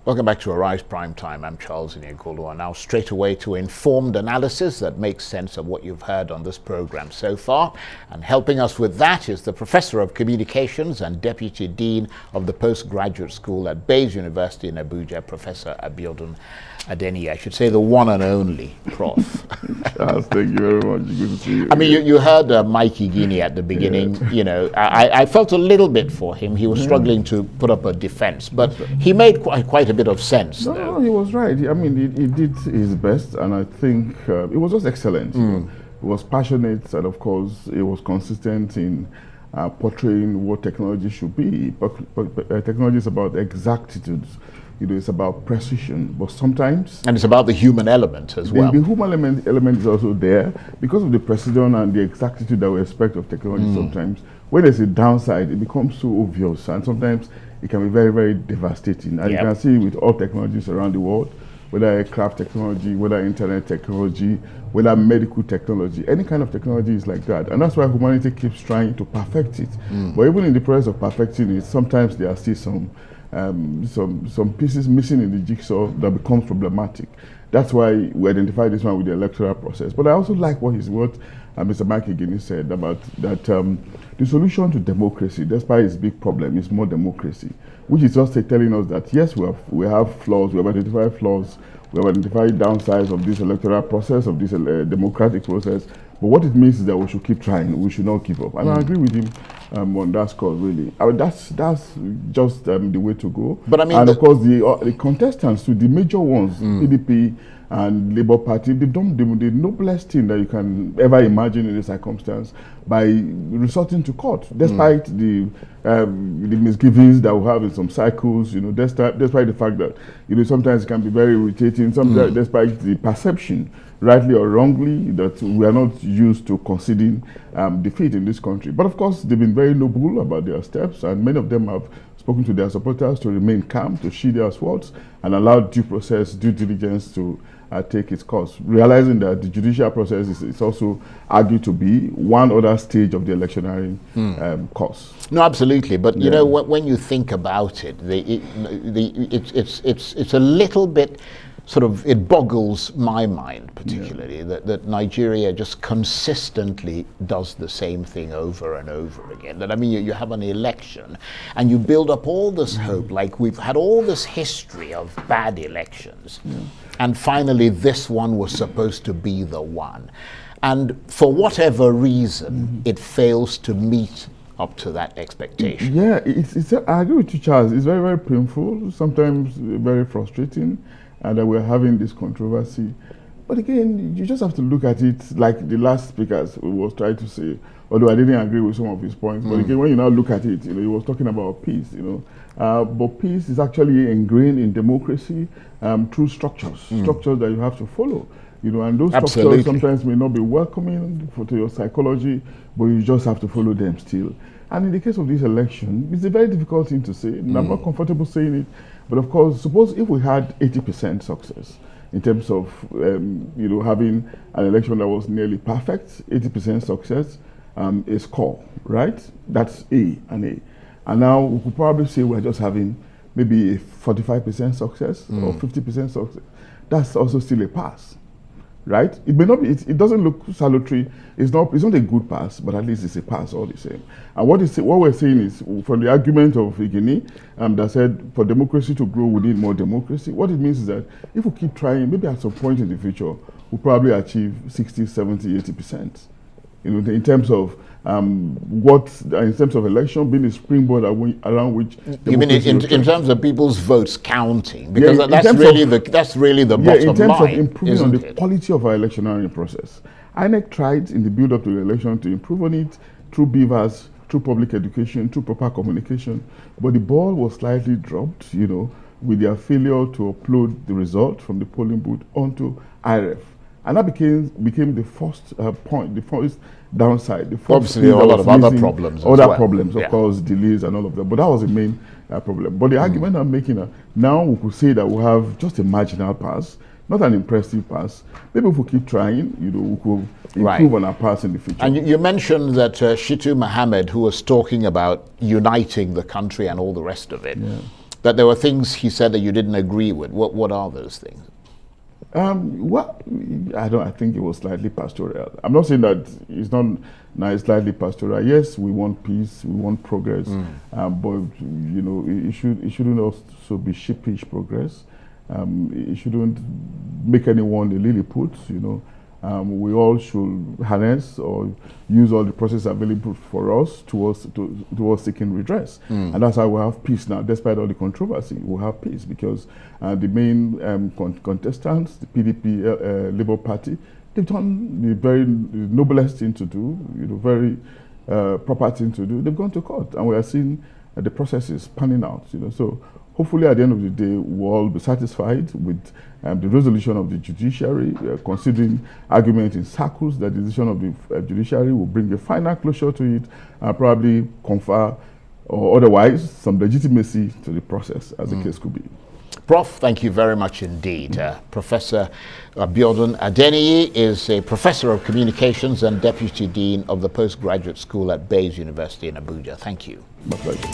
Welcome back to Arise Prime Time. I'm Charles Inyekolo, and now straight away to informed analysis that makes sense of what you've heard on this program so far. And helping us with that is the Professor of Communications and Deputy Dean of the Postgraduate School at BVAS University in Abuja, Professor Abiodun Adeniyi. I should say the one and only Prof. Charles, thank you very much. Good to see you. I mean, you heard Mikey Guinea at the beginning. Yeah. You know, I felt a little bit for him. He was struggling to put up a defense, but he made quite a bit of sense. No, he was right. I mean, he did his best, and I think it was just excellent. You know, he was passionate, and of course, he was consistent in portraying what technology should be. But technology is about exactitudes. You know, it's about precision, but sometimes... And it's about the human element as well. The human element is also there because of the precision and the exactitude that we expect of technology sometimes. When there's a downside, it becomes so obvious, and sometimes it can be very, very devastating. And you can see with all technologies around the world, whether aircraft technology, whether internet technology, whether medical technology, any kind of technology is like that. And that's why humanity keeps trying to perfect it. But even in the process of perfecting it, sometimes there are still some pieces missing in the jigsaw that becomes problematic. That's why we identify this one with the electoral process. But I also like what Mr. Mikey Guinea said about that the solution to democracy, despite its big problem, is more democracy, which is just telling us that yes, we have flaws, we have identified flaws, we have identified downsides of this electoral process, of this democratic process. But what it means is that we should keep trying. We should not give up. And I agree with him on that score, really. I mean, that's just the way to go. But I mean, and of course, the contestants, too, the major ones, PDP and Labour Party, they've done the noblest thing that you can ever imagine in this circumstance by resorting to court, despite the misgivings that we have in some cycles. You know, despite the fact that sometimes it can be very irritating. Sometimes, despite the perception, rightly or wrongly, that we are not used to conceding defeat in this country. But of course, they've been very noble about their steps, and many of them have spoken to their supporters to remain calm, to sheathe their swords, and allow due diligence to take its course, realizing that the judicial process is also argued to be one other stage of the electionary course. No, absolutely. But you know, when you think about it, it's a little bit sort of, it boggles my mind particularly that Nigeria just consistently does the same thing over and over again. That, I mean, you have an election and you build up all this hope, like we've had all this history of bad elections, and finally this one was supposed to be the one. And for whatever reason, it fails to meet up to that expectation. Yeah, I agree with you, Charles. It's very, very painful, sometimes very frustrating, and that we're having this controversy. But again, you just have to look at it like the last speaker was trying to say, although I didn't agree with some of his points. But again, when you now look at it, he was talking about peace, but peace is actually ingrained in democracy through structures that you have to follow. And those structures sometimes may not be welcoming to your psychology, but you just have to follow them still. And in the case of this election, it's a very difficult thing to say. And I'm not comfortable saying it. But of course, suppose if we had 80% success in terms of having an election that was nearly perfect, 80% success is score, right? That's A and A. And now we could probably say we're just having maybe a 45% success or 50% success. That's also still a pass, right? It may not be. It doesn't look salutary. It's not a good pass, but at least it's a pass all the same. And what we're saying is, from the argument of Guinea, that said for democracy to grow, we need more democracy. What it means is that if we keep trying, maybe at some point in the future, we'll probably achieve 60, 70, 80%. In terms of in terms of election being a springboard around which. You mean in terms of people's votes counting? Because that's really the bottom line. In terms of improving on the quality of our electionary process. INEC tried in the build-up to the election to improve on it through BVAS, through public education, through proper communication, but the ball was slightly dropped, with their failure to upload the result from the polling booth onto IREV. And that became the first point, the first downside. Obviously, there are a lot of other problems. Of course, delays and all of that. But that was the main problem. But the argument I'm making now, we could say that we have just a marginal pass, not an impressive pass. Maybe if we keep trying, we could improve on our pass in the future. And you mentioned that Shitu Mohammed, who was talking about uniting the country and all the rest of it. that there were things he said that you didn't agree with. What are those things? Well, I think it was slightly pastoral. I'm not saying that it's not nice, slightly pastoral. Yes, we want peace, we want progress, but you know, it shouldn't also be sheepish progress. It shouldn't make anyone a lilliput. You know, we all should harness or use all the process available for us towards seeking redress, and that's how we have peace now. Despite all the controversy, we have peace because the main contestants, the PDP, Labour Party, they've done the very noblest thing to do, you know, very proper thing to do. They've gone to court, and we are seeing the process is panning out. You know, so hopefully at the end of the day, we'll all be satisfied with the resolution of the judiciary, considering argument in circles that the decision of the judiciary will bring a final closure to it and probably confer or otherwise some legitimacy to the process, as the case could be. Prof, thank you very much indeed. Professor Abiodun Adeniyi is a professor of communications and deputy dean of the postgraduate school at BVAS University in Abuja. Thank you. My pleasure.